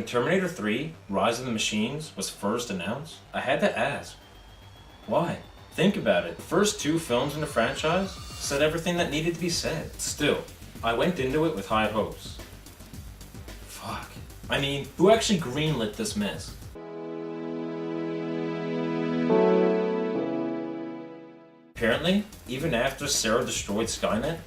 Terminator 3, Rise of the Machines was first announced, I had to ask, why? Think about it. The first 2 films in the franchise said everything that needed to be said. Still, I went into it with high hopes. Fuck. I mean, who actually greenlit this mess? Apparently, even after Sarah destroyed Skynet,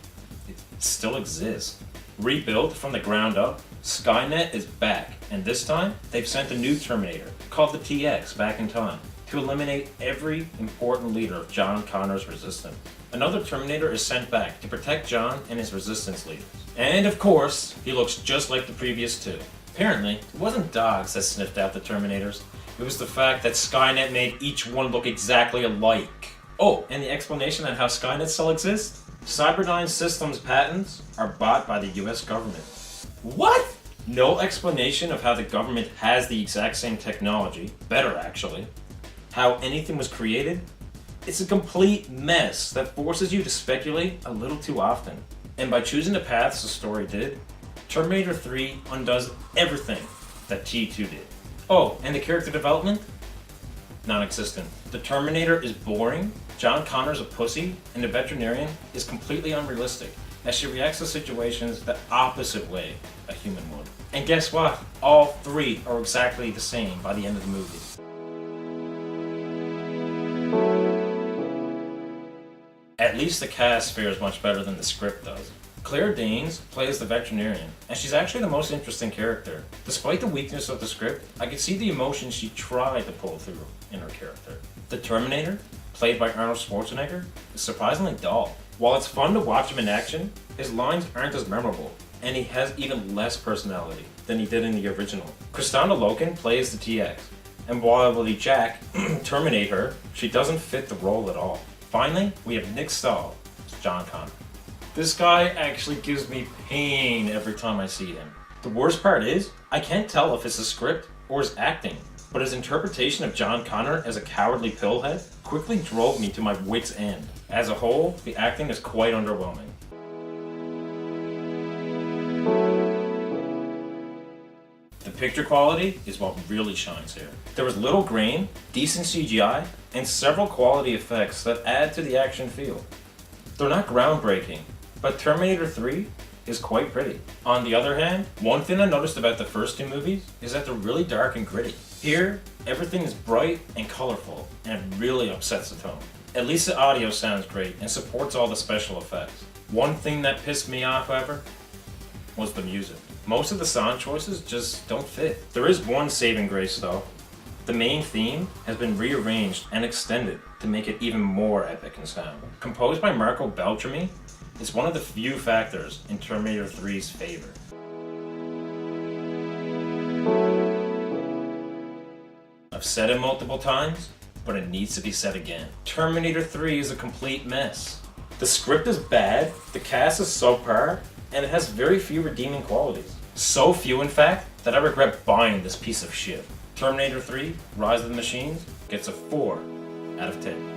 it still exists. Rebuilt from the ground up, Skynet is back, and this time, they've sent a new Terminator, called the TX, back in time, to eliminate every important leader of John Connor's resistance. Another Terminator is sent back to protect John and his resistance leaders. And of course, he looks just like the previous 2. Apparently, it wasn't dogs that sniffed out the Terminators, it was the fact that Skynet made each one look exactly alike. Oh, and the explanation on how Skynet still exists? Cyberdyne Systems patents are bought by the US government. What? No explanation of how the government has the exact same technology, better actually, how anything was created. It's a complete mess that forces you to speculate a little too often. And by choosing the paths the story did, Terminator 3 undoes everything that T2 did. Oh, and the character development? Non-existent. The Terminator is boring, John Connor's a pussy, and the veterinarian is completely unrealistic, as she reacts to situations the opposite way a human would. And guess what? All 3 are exactly the same by the end of the movie. At least the cast fares much better than the script does. Claire Danes plays the veterinarian, and she's actually the most interesting character. Despite the weakness of the script, I could see the emotion she tried to pull through in her character. The Terminator, played by Arnold Schwarzenegger, is surprisingly dull. While it's fun to watch him in action, his lines aren't as memorable, and he has even less personality than he did in the original. Kristanna Loken plays the TX, and while the Jack terminate her, she doesn't fit the role at all. Finally, we have Nick Stahl as John Connor. This guy actually gives me pain every time I see him. The worst part is, I can't tell if it's the script or his acting, but his interpretation of John Connor as a cowardly pillhead quickly drove me to my wit's end. As a whole, the acting is quite underwhelming. The picture quality is what really shines here. There was little grain, decent CGI, and several quality effects that add to the action feel. They're not groundbreaking, but Terminator 3 is quite pretty. On the other hand, one thing I noticed about the first 2 movies is that they're really dark and gritty. Here, everything is bright and colorful, and it really upsets the tone. At least the audio sounds great and supports all the special effects. One thing that pissed me off, however, was the music. Most of the song choices just don't fit. There is one saving grace though. The main theme has been rearranged and extended to make it even more epic in sound. Composed by Marco Beltrami, it's one of the few factors in Terminator 3's favor. I've said it multiple times, but it needs to be said again. Terminator 3 is a complete mess. The script is bad, the cast is subpar, and it has very few redeeming qualities. So few, in fact, that I regret buying this piece of shit. Terminator 3, Rise of the Machines, gets a 4 out of 10.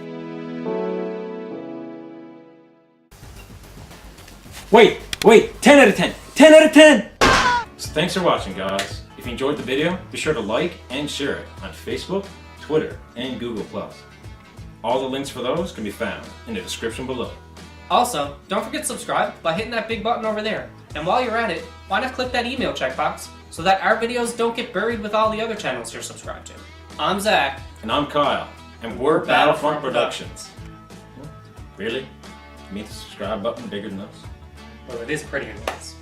Wait, 10 out of 10! 10 out of 10! So thanks for watching, guys. If you enjoyed the video, be sure to like and share it on Facebook, Twitter, and Google+. All the links for those can be found in the description below. Also, don't forget to subscribe by hitting that big button over there. And while you're at it, why not click that email checkbox so that our videos don't get buried with all the other channels you're subscribed to. I'm Zack. And I'm Kyle. And we're Battlefront Productions. Really? You mean the subscribe button bigger than us? Well, it is prettier than us.